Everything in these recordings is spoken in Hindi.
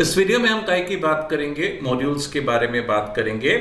इस वीडियो में हम काय की बात करेंगे, मॉड्यूल्स के बारे में बात करेंगे।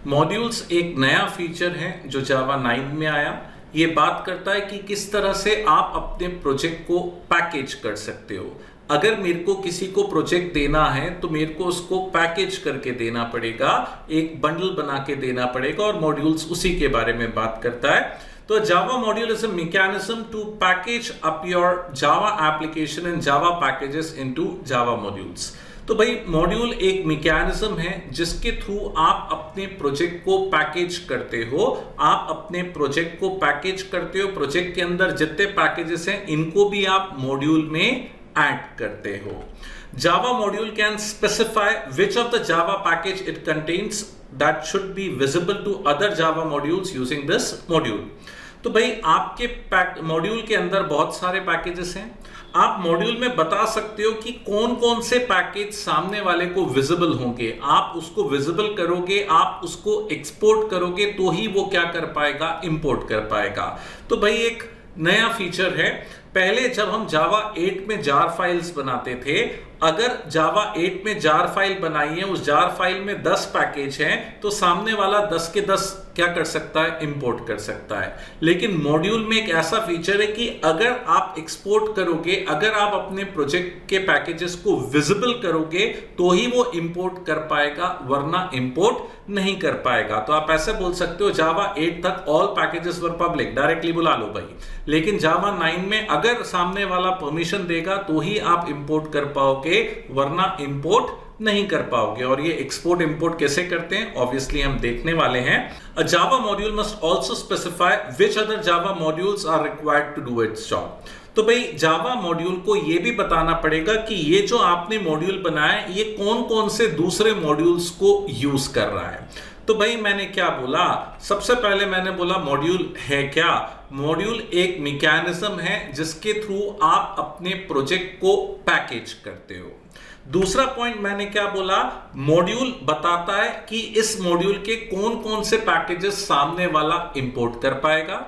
मॉड्यूल्स एक नया फीचर है जो जावा 9 में आया। ये बात करता है कि किस तरह से आप अपने प्रोजेक्ट को पैकेज कर सकते हो। अगर मेरे को किसी को प्रोजेक्ट देना है तो मेरे को उसको पैकेज करके देना पड़ेगा, एक बंडल बना के देना पड़ेगा और मॉड्यूल्स उसी के बारे में बात करता है। तो Java module is a mechanism to package up your Java application and Java packages into Java modules। तो भाई मॉड्यूल एक मैकेनिज्म है जिसके थ्रू आप अपने प्रोजेक्ट को पैकेज करते हो। आप अपने प्रोजेक्ट को पैकेज करते हो, प्रोजेक्ट के अंदर जितने पैकेजेस हैं इनको भी आप मॉड्यूल में ऐड करते हो। Java module can specify which of the Java package it contains that should be visible to other Java modules using this module। तो भाई आपके मॉड्यूल के अंदर बहुत सारे पैकेजेस हैं। आप मॉड्यूल में बता सकते हो कि कौन कौन से पैकेज सामने वाले को विजिबल होंगे। आप उसको विजिबल करोगे, आप उसको एक्सपोर्ट करोगे तो ही वो क्या कर पाएगा, इंपोर्ट कर पाएगा। तो भाई एक नया फीचर है। पहले जब हम जावा 8 में जार फाइल्स बनाते थे, अगर जावा 8 में जार फाइल बनाई है, उस जार फाइल में 10 पैकेज हैं, तो सामने वाला 10 के 10 क्या कर सकता है, इंपोर्ट कर सकता है। लेकिन मॉड्यूल में एक ऐसा फीचर है कि अगर आप एक्सपोर्ट करोगे, अगर आप अपने प्रोजेक्ट के पैकेजेस को विजिबल करोगे तो ही वो इंपोर्ट कर पाएगा, वरना इंपोर्ट नहीं कर पाएगा। तो आप ऐसे बोल सकते हो जावा 8 तक ऑल पैकेजेस वर पब्लिक, डायरेक्टली बुला लो भाई। लेकिन जावा 9 में अगर सामने वाला परमिशन देगा तो ही आप इंपोर्ट कर पाओगे, वरना इंपोर्ट नहीं कर पाओगे। और ये एक्सपोर्ट इंपोर्ट कैसे करते हैं ऑब्वियसली हम देखने वाले हैं। A Java module must also specify which other Java modules are required to do its job. तो भाई जावा मॉड्यूल को ये भी बताना पड़ेगा कि ये जो आपने मॉड्यूल बनाया है ये कौन कौन से दूसरे मॉड्यूल्स को यूज कर रहा है। तो भाई मैंने क्या बोला, सबसे पहले मैंने बोला मॉड्यूल है क्या। मॉड्यूल एक मैकेनिज्म है जिसके थ्रू आप अपने प्रोजेक्ट को पैकेज करते हो। दूसरा पॉइंट मैंने क्या बोला, मॉड्यूल बताता है कि इस मॉड्यूल के कौन कौन से पैकेजेस सामने वाला इंपोर्ट कर पाएगा।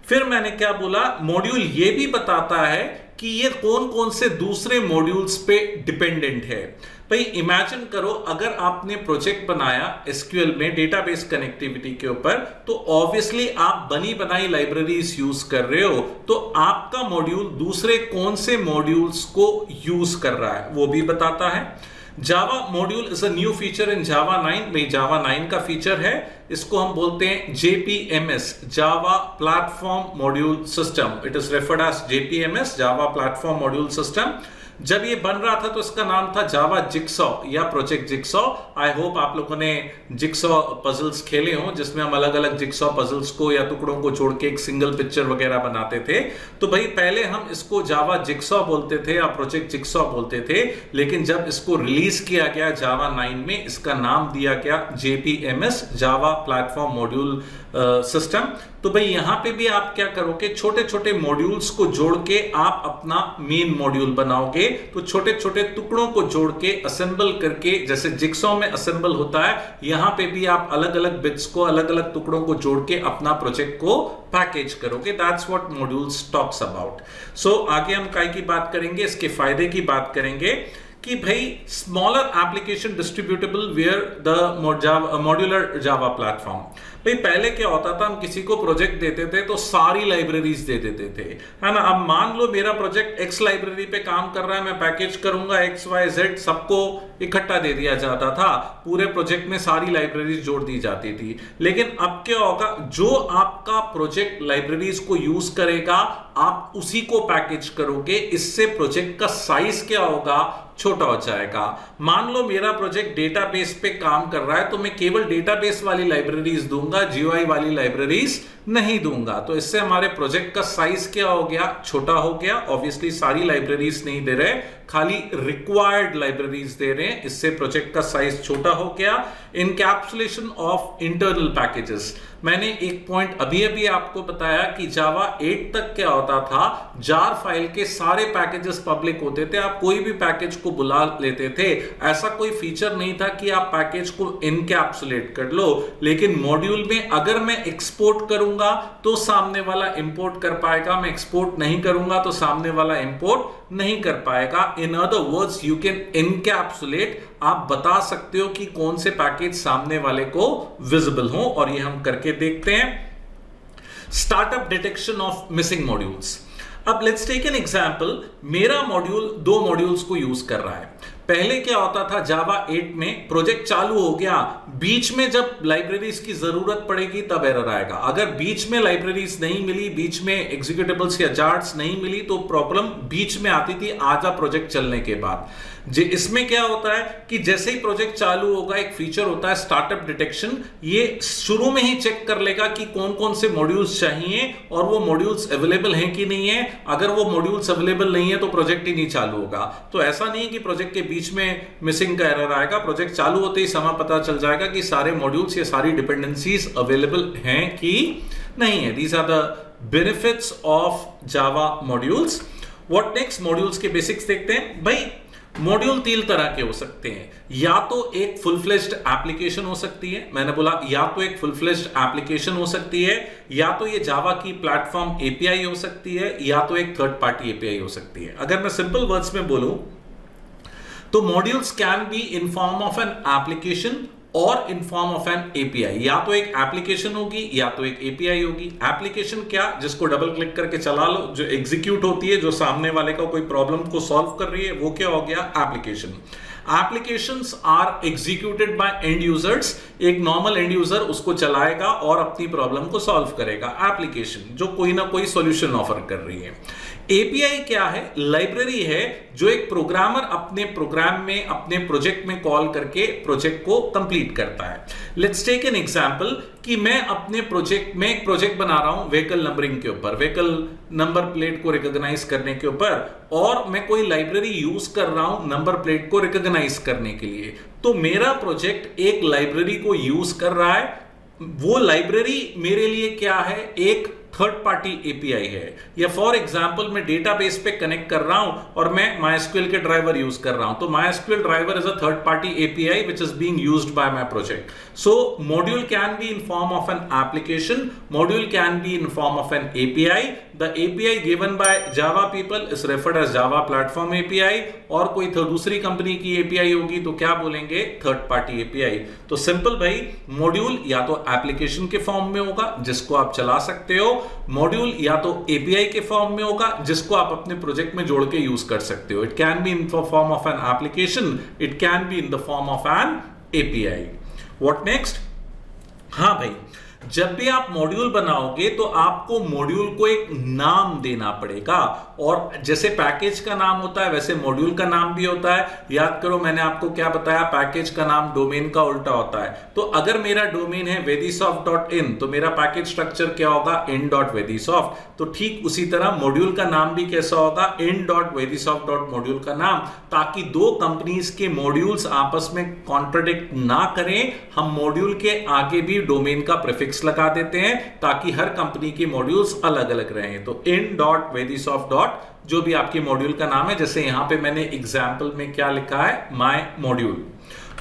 फिर मैंने क्या बोला, मॉड्यूल ये भी बताता है कि ये कौन कौन से दूसरे मॉड्यूल्स पे डिपेंडेंट है। भाई इमेजिन करो, अगर आपने प्रोजेक्ट बनाया एसक्यूएल में डेटाबेस कनेक्टिविटी के ऊपर, तो ऑब्वियसली आप बनी बनाई लाइब्रेरीज यूज कर रहे हो, तो आपका मॉड्यूल दूसरे कौन से मॉड्यूल्स को यूज कर रहा है वो भी बताता है। Java module is a new feature in Java 9 में, जावा 9 का फीचर है। इसको हम बोलते हैं JPMS, Java platform module system. It is referred as JPMS, Java platform module system. जब ये बन रहा था तो इसका नाम था जावा जिक्सॉ या प्रोजेक्ट जिक्सॉ। आई होप आप लोगों ने जिक्सॉ पजल्स खेले हों, जिसमें हम अलग अलग जिक्सॉ पजल्स को या टुकड़ों को जोड़ के एक सिंगल पिक्चर वगैरह बनाते थे। तो भाई पहले हम इसको जावा जिक्सॉ बोलते थे या प्रोजेक्ट जिक्सॉ बोलते थे, लेकिन जब इसको रिलीज किया गया जावा 9 में, इसका नाम दिया गया JPMS, Java platform module system. तो भाई यहां पे भी आप क्या करोगे, छोटे छोटे मॉड्यूल्स को जोड़ के आप अपना मेन मॉड्यूल बनाओगे। तो छोटे छोटे टुकड़ों को जोड़ के असेंबल करके, जैसे जिक्सॉ में असेंबल होता है, यहां पे भी आप अलग अलग बिट्स को, अलग अलग टुकड़ों को जोड़ के अपना प्रोजेक्ट को पैकेज करोगे। That's what modules talks about. So आगे हम काय की बात करेंगे, इसके फायदे की बात करेंगे कि भाई smaller application distributable where the modular Java platform. भाई पहले क्या होता था, हम किसी को प्रोजेक्ट देते थे तो सारी लाइब्रेरीज दे देते थे, है ना। अब मान लो मेरा प्रोजेक्ट X लाइब्रेरी पे काम कर रहा है, मैं पैकेज करूंगा XYZ, सबको इकट्ठा दे दिया जाता था, पूरे प्रोजेक्ट में सारी लाइब्रेरीज जोड़ दी जाती थी। लेकिन अब क्या होगा, जो आपका प्रोजेक्ट लाइब्रेरीज को यूज करेगा आप उसी को पैकेज करोगे। इससे प्रोजेक्ट का साइज क्या होगा, छोटा हो जाएगा। मान लो मेरा प्रोजेक्ट डेटाबेस पे काम कर रहा है तो मैं केवल डेटाबेस वाली लाइब्रेरीज दूंगा, GUI वाली लाइब्रेरीज नहीं दूंगा। तो इससे हमारे प्रोजेक्ट का साइज क्या हो गया, छोटा हो गया। ऑब्वियसली सारी लाइब्रेरीज नहीं दे रहे, खाली रिक्वायर्ड लाइब्रेरीज दे रहे हैं, इससे प्रोजेक्ट का साइज छोटा हो गया। इनकैप्सुलेशन ऑफ इंटरनल पैकेजेस, मैंने एक पॉइंट अभी अभी आपको बताया कि जावा 8 तक क्या होता था, जार फाइल के सारे पैकेजेस पब्लिक होते थे, आप कोई भी पैकेज को बुला लेते थे। ऐसा कोई फीचर नहीं था कि आप पैकेज को इनकैप्सुलेट कर लो। लेकिन मॉड्यूल में अगर मैं एक्सपोर्ट करूंगा तो सामने वाला इंपोर्ट कर पाएगा, मैं एक्सपोर्ट नहीं करूंगा तो सामने वाला इंपोर्ट नहीं कर पाएगा। In other words you can encapsulate, आप बता सकते हो कि कौन से पैकेज सामने वाले को विजिबल हो, और ये हम करके देखते हैं। Startup detection of missing modules. अब लेट्स टेक एन एग्जांपल, मेरा मॉड्यूल दो मॉड्यूल्स को यूज कर रहा है। पहले क्या होता था, जावा 8 में प्रोजेक्ट चालू हो गया, बीच में जब लाइब्रेरीज की जरूरत पड़ेगी तब एरर आएगा। अगर बीच में लाइब्रेरीज नहीं मिली, बीच में एग्जीक्यूटिबल्स या जार्ट्स नहीं मिली, तो प्रॉब्लम बीच में आती थी आधा प्रोजेक्ट चलने के बाद। इसमें क्या होता है कि जैसे ही प्रोजेक्ट चालू होगा, एक फीचर होता है स्टार्टअप डिटेक्शन, ये शुरू में ही चेक कर लेगा कि कौन कौन से मॉड्यूल्स चाहिए और वो मॉड्यूल्स अवेलेबल हैं कि नहीं है। अगर वो मॉड्यूल्स अवेलेबल नहीं है तो प्रोजेक्ट ही नहीं चालू होगा। तो ऐसा नहीं कि प्रोजेक्ट के बीच में मिसिंग का एरर आएगा, प्रोजेक्ट चालू होते ही समय पता चल जाएगा कि सारे मॉड्यूल्स या सारी डिपेंडेंसीज अवेलेबल हैं कि नहीं है। These are the benefits of Java modules. What next, modules के बेसिक्स देखते हैं। भाई मॉड्यूल 3 तरह के हो सकते हैं, या तो एक फुल फ्लेज्ड एप्लीकेशन हो सकती है, मैंने बोला या तो एक फुल फ्लेज्ड एप्लीकेशन हो सकती है, या तो ये जावा की प्लेटफॉर्म एपीआई हो सकती है, या तो एक थर्ड पार्टी एपीआई हो सकती है। अगर मैं सिंपल वर्ड्स में बोलूं तो modules can be in form of an application और in form of an API. या तो एक एप्लीकेशन होगी या तो एक एपीआई होगी। एप्लीकेशन क्या, जिसको डबल क्लिक करके चला लो, जो एग्जीक्यूट होती है, जो सामने वाले का कोई प्रॉब्लम को सॉल्व कर रही है, वो क्या हो गया, application. Applications are executed by end users, एक नॉर्मल एंड यूजर उसको चलाएगा और अपनी प्रॉब्लम को सॉल्व करेगा। एप्लीकेशन जो कोई ना कोई सॉल्यूशन ऑफर कर रही है। एपीआई क्या है, लाइब्रेरी है जो एक प्रोग्रामर अपने प्रोग्राम में, अपने प्रोजेक्ट में कॉल करके प्रोजेक्ट को कंप्लीट करता है। लेट्स टेक एन एग्जांपल कि मैं अपने प्रोजेक्ट में एक प्रोजेक्ट बना रहा हूं व्हीकल नंबरिंग के ऊपर, व्हीकल नंबर प्लेट को रिकॉग्नाइज करने के ऊपर, और मैं कोई लाइब्रेरी यूज कर रहा हूं नंबर प्लेट को रिकॉग्नाइज करने के लिए। तो मेरा प्रोजेक्ट एक लाइब्रेरी को यूज कर रहा है। वो लाइब्रेरी मेरे लिए क्या है, एक थर्ड पार्टी एपीआई है। या फॉर एग्जांपल मैं डेटाबेस पे कनेक्ट कर रहा हूं और मैं MySQL के ड्राइवर यूज कर रहा हूं, तो MySQL driver is a third party API which is being used by my project. So module can be in form of an application, module can be in form of an API. The API given by Java people is referred as Java platform API, और कोई दूसरी कंपनी की एपीआई होगी तो क्या बोलेंगे, थर्ड पार्टी एपीआई। तो सिंपल भाई, मॉड्यूल या तो एप्लीकेशन के फॉर्म में होगा जिसको आप चला सकते हो, मॉड्यूल या तो एपीआई के फॉर्म में होगा जिसको आप अपने प्रोजेक्ट में जोड़ के यूज कर सकते हो। It can be in form of an application, it can be in the form of an API. What next, हाँ भाई, जब भी आप मॉड्यूल बनाओगे तो आपको मॉड्यूल को एक नाम देना पड़ेगा, और जैसे पैकेज का नाम होता है वैसे मॉड्यूल का नाम भी होता है। याद करो मैंने आपको क्या बताया, पैकेज का नाम डोमेन का उल्टा होता है। तो अगर मेरा डोमेन है vedisoft.in तो मेरा पैकेज स्ट्रक्चर क्या होगा, in.vedisoft। तो ठीक उसी तरह मॉड्यूल का नाम भी कैसा होगा, in.vedisoft.module का नाम, ताकि दो कंपनीज के मॉड्यूल्स आपस में कॉन्ट्रडिक्ट ना करें। हम मॉड्यूल के आगे भी डोमेन का प्रीफिक्स लगा देते हैं ताकि हर कंपनी के मॉड्यूल्स अलग अलग रहें। तो in.vedisoft. जो भी आपके मॉड्यूल का नाम है, जैसे यहां पे मैंने एग्जांपल में क्या लिखा है, माय मॉड्यूल।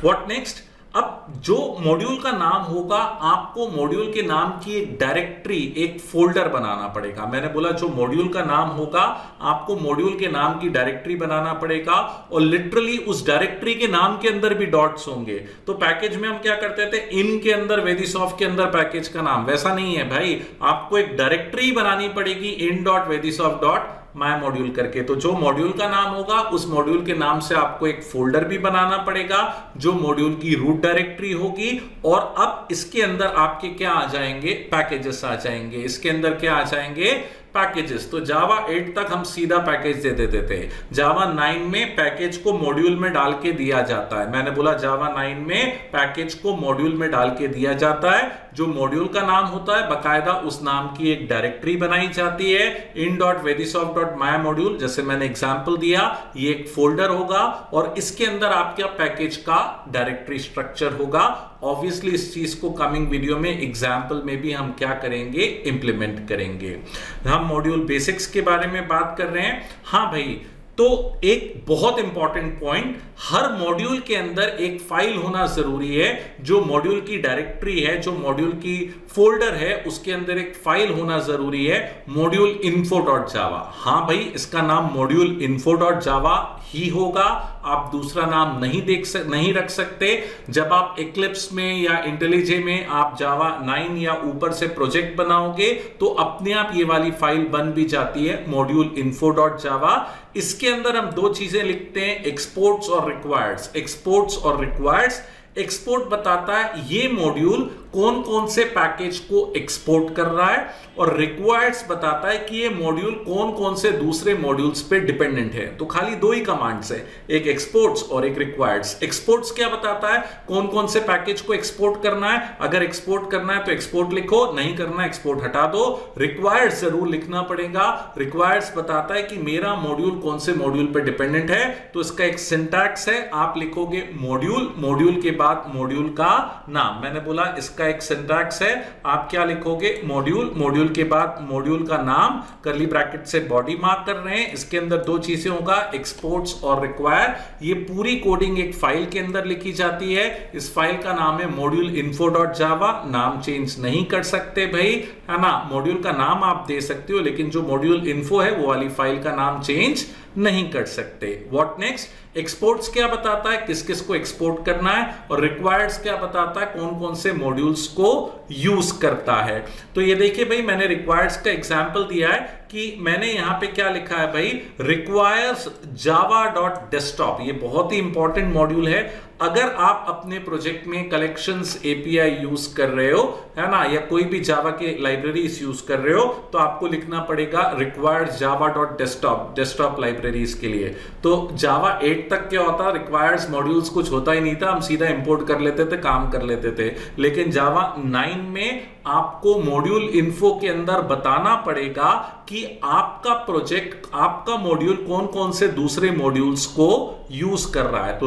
व्हाट नेक्स्ट, अब जो मॉड्यूल का नाम होगा, आपको मॉड्यूल के नाम की एक डायरेक्टरी, एक फोल्डर बनाना पड़ेगा। मैंने बोला जो मॉड्यूल का नाम होगा आपको मॉड्यूल के नाम की डायरेक्टरी बनाना पड़ेगा, और लिटरली उस डायरेक्टरी के नाम के अंदर भी डॉट्स होंगे। तो पैकेज में हम क्या करते थे, इन के अंदर वेदिसॉफ्ट के अंदर पैकेज का नाम, वैसा नहीं है भाई, आपको एक डायरेक्टरी बनानी पड़ेगी in.vedisoft.my मॉड्यूल करके। तो जो मॉड्यूल का नाम होगा उस मॉड्यूल के नाम से आपको एक फोल्डर भी बनाना पड़ेगा जो मॉड्यूल की रूट डायरेक्टरी होगी, और अब इसके अंदर आपके क्या आ जाएंगे, पैकेजेस आ जाएंगे। इसके अंदर क्या आ जाएंगे, पैकेजेस। तो जावा 8 तक हम सीधा पैकेज दे देते थे, जावा 9 में पैकेज को मॉड्यूल में डाल के दिया जाता है। मैंने बोला जावा 9 में पैकेज को मॉड्यूल में डाल के दिया जाता है। जो मॉड्यूल का नाम होता है बकायदा उस नाम की एक डायरेक्टरी बनाई जाती है, in.vedisoft.my मॉड्यूल, जैसे मैंने एग्जांपल दिया, ये एक फोल्डर होगा और इसके अंदर आपका पैकेज का डायरेक्टरी स्ट्रक्चर होगा। ऑब्वियसली इस चीज को कमिंग वीडियो में एग्जांपल में भी हम क्या करेंगे, इंप्लीमेंट करेंगे। हम मॉड्यूल बेसिक्स के बारे में बात कर रहे हैं। हाँ भाई, तो एक बहुत इंपॉर्टेंट पॉइंट, हर मॉड्यूल के अंदर एक फाइल होना जरूरी है। जो मॉड्यूल की डायरेक्टरी है, जो मॉड्यूल की फोल्डर है, उसके अंदर एक फाइल होना जरूरी है, मॉड्यूल info.java। हां भाई, इसका नाम मॉड्यूल info.java ही होगा, आप दूसरा नाम नहीं रख सकते। जब आप इक्लिप्स में या इंटेलिजे में आप जावा 9 या ऊपर से प्रोजेक्ट बनाओगे तो अपने आप ये वाली फाइल बन भी जाती है, मॉड्यूल info.java। इसके अंदर हम दो चीजें लिखते हैं, एक्सपोर्ट्स और रिक्वायर्ड्स। एक्सपोर्ट्स और रिक्वायर्ड्स, एक्सपोर्ट बताता है ये मॉड्यूल कौन कौन से पैकेज को एक्सपोर्ट कर रहा है, और रिक्वायर्ड्स बताता है कि ये मॉड्यूल कौन कौन से दूसरे मॉड्यूल्स पे डिपेंडेंट है। तो खाली दो ही कमांड्स है, एक एक्सपोर्ट्स और एक रिक्वायर्ड्स। एक्सपोर्ट्स क्या बताता है, कौन कौन से पैकेज को एक्सपोर्ट करना है, अगर एक्सपोर्ट करना है तो एक्सपोर्ट लिखो, नहीं करना एक्सपोर्ट हटा दो। रिक्वायर्ड्स जरूर लिखना पड़ेगा। रिक्वायर्ड्स बताता है कि मेरा मॉड्यूल कौन से मॉड्यूल पे डिपेंडेंट है, तो इसका एक सिंटैक्स है, आप लिखोगे मॉड्यूल, मॉड्यूल के बाद मॉड्यूल का नाम। मैंने बोला इसका एक सिंटैक्स है, आप क्या लिखोगे, मॉड्यूल, मॉड्यूल के बाद मॉड्यूल का नाम, करली ब्रैकेट से बॉडी मार्क कर रहे हैं। इसके अंदर दो चीजें होगा, एक्सपोर्ट्स और रिक्वायर। ये पूरी कोडिंग एक फाइल के अंदर लिखी जाती है। इस फाइल का नाम है मॉड्यूल info.java। नाम चेंज नहीं कर सकते भाई, है ना। मॉड्यूल का नाम आप दे सकते हो, लेकिन जो मॉड्यूल इन्फो है वो वाली फाइल का नाम चेंज नहीं कर सकते। व्हाट नेक्स्ट, एक्सपोर्ट्स क्या बताता है, किस किस को एक्सपोर्ट करना है, और रिक्वायर्ड्स क्या बताता है, कौन कौन से मॉड्यूल्स को यूज करता है। तो ये देखिए भाई, मैंने रिक्वायर्ड्स का एग्जांपल दिया है कि मैंने यहां पे क्या लिखा है भाई, रिक्वायर्स java.desktop। ये बहुत ही इंपॉर्टेंट मॉड्यूल है। अगर आप अपने प्रोजेक्ट में कलेक्शंस एपीआई यूज कर रहे हो, है ना, या कोई भी जावा के लाइब्रेरीज यूज कर रहे हो, तो आपको लिखना पड़ेगा रिक्वायर्स java.desktop, डेस्कटॉप लाइब्रेरीज के लिए। तो जावा 8 तक क्या होता, रिक्वायर्स मॉड्यूल्स कुछ होता ही नहीं था, हम सीधा इंपोर्ट कर लेते थे, काम कर लेते थे। लेकिन जावा 9 में आपको मॉड्यूल इन्फो के अंदर बताना पड़ेगा कि आपका प्रोजेक्ट, आपका मॉड्यूल कौन कौन से दूसरे मॉड्यूल्स को यूज कर रहा है। तो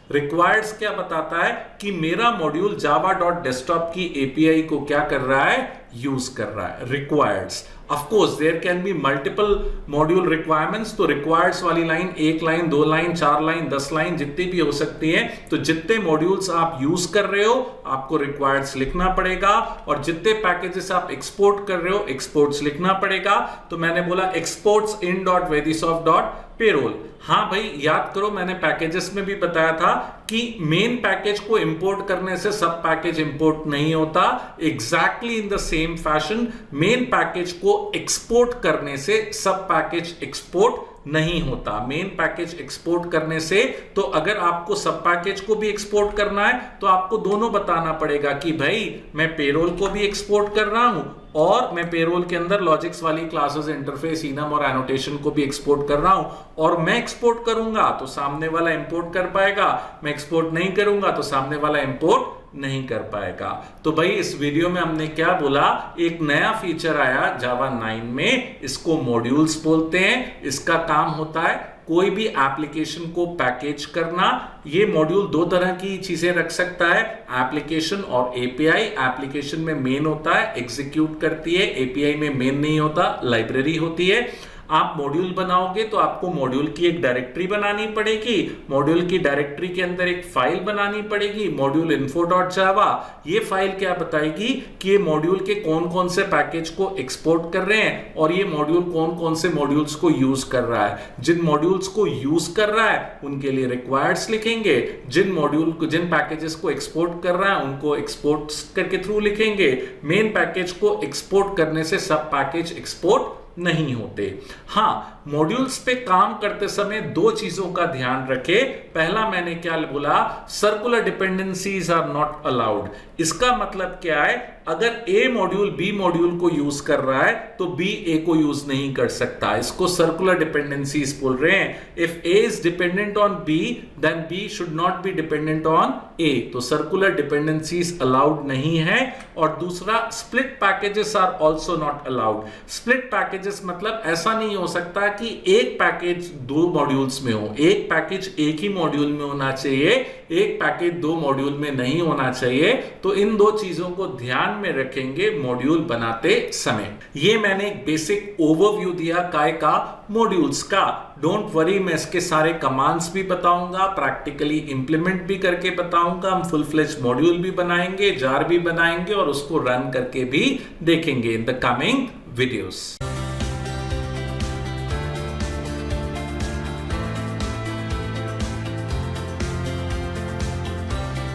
रिक्वायर्ड्स क्या बताता है कि मेरा मॉड्यूल java.desktop की एपीआई को क्या कर रहा है, यूज कर रहा है। Requires, of course there can be multiple module requirements. तो रिक्वायर्ड्स वाली line 1 line, 2 line, 4 line, 10 line, जितनी भी हो सकती है। तो जितने मॉड्यूल्स आप यूज कर रहे हो आपको रिक्वायर्ड्स लिखना पड़ेगा, और जितने पैकेजेस आप एक्सपोर्ट कर रहे हो एक्सपोर्ट्स लिखना पड़ेगा। तो मैंने बोला एक्सपोर्ट्स in.vedisoft.payroll। हां भाई, याद करो मैंने पैकेजेस में भी बताया था कि मेन पैकेज को इंपोर्ट करने से सब पैकेज इंपोर्ट नहीं होता। Exactly in the same fashion main package को एक्सपोर्ट करने से सब पैकेज एक्सपोर्ट नहीं होता। मेन पैकेज एक्सपोर्ट करने से, तो अगर आपको सब पैकेज को भी एक्सपोर्ट करना है तो आपको दोनों बताना पड़ेगा कि भाई मैं पेरोल को भी एक्सपोर्ट कर रहा हूं, और मैं पेरोल के अंदर लॉजिक्स वाली क्लासेस, इंटरफेस, इनम और एनोटेशन को भी एक्सपोर्ट कर रहा हूं। और मैं एक्सपोर्ट करूंगा तो सामने वाला इंपोर्ट कर पाएगा, मैं एक्सपोर्ट नहीं करूंगा तो सामने वाला इंपोर्ट नहीं कर पाएगा। तो भाई इस वीडियो में हमने क्या बोला, एक नया फीचर आया जावा 9 में, इसको मॉड्यूल्स बोलते हैं। इसका काम होता है कोई भी एप्लीकेशन को पैकेज करना। ये मॉड्यूल दो तरह की चीजें रख सकता है, एप्लीकेशन और एपीआई। एप्लीकेशन में मेन होता है, एग्जीक्यूट करती है, एपीआई में मेन नहीं होता, लाइब्रेरी होती है। आप मॉड्यूल बनाओगे तो आपको मॉड्यूल की एक डायरेक्टरी बनानी पड़ेगी, मॉड्यूल की डायरेक्टरी के अंदर एक फाइल बनानी पड़ेगी, मॉड्यूल info.java। ये फाइल क्या बताएगी कि ये मॉड्यूल के कौन कौन से पैकेज को एक्सपोर्ट कर रहे हैं, और ये मॉड्यूल कौन कौन से मॉड्यूल्स को यूज कर रहा है। जिन मॉड्यूल्स को यूज कर रहा है उनके लिए रिक्वायर्ड्स लिखेंगे, जिन पैकेजेस को एक्सपोर्ट कर रहा है उनको एक्सपोर्ट करके थ्रू लिखेंगे। मेन पैकेज को एक्सपोर्ट करने से सब पैकेज एक्सपोर्ट नहीं होते। हां, मॉड्यूल्स पे काम करते समय दो चीजों का ध्यान रखें। पहला मैंने क्या बोला, circular dependencies are not allowed. इसका मतलब क्या है, अगर ए मॉड्यूल बी मॉड्यूल को यूज कर रहा है तो बी ए को यूज नहीं कर सकता। इसको सर्कुलर डिपेंडेंसीज बोल रहे हैं। If A is dependent on B then B should not be dependent on A. तो सर्कुलर डिपेंडेंसीज अलाउड नहीं है। और दूसरा, split packages are also not allowed. Split packages मतलब ऐसा नहीं हो सकता कि एक पैकेज दो मॉड्यूल्स में हो, एक पैकेज एक ही मॉड्यूल में होना चाहिए, एक पैकेज 2 मॉड्यूल में नहीं होना चाहिए। तो इन 2 चीजों को ध्यान में रखेंगे मॉड्यूल बनाते समय। ये मैंने एक बेसिक ओवरव्यू दिया काय का, मॉड्यूल्स का। डोंट वरी, मैं इसके सारे कमांड्स भी बताऊंगा, प्रैक्टिकली इंप्लीमेंट भी करके बताऊंगा। हम फुल फ्लेज मॉड्यूल भी बनाएंगे, जार भी बनाएंगे और उसको रन करके भी देखेंगे इन द कमिंग वीडियोस।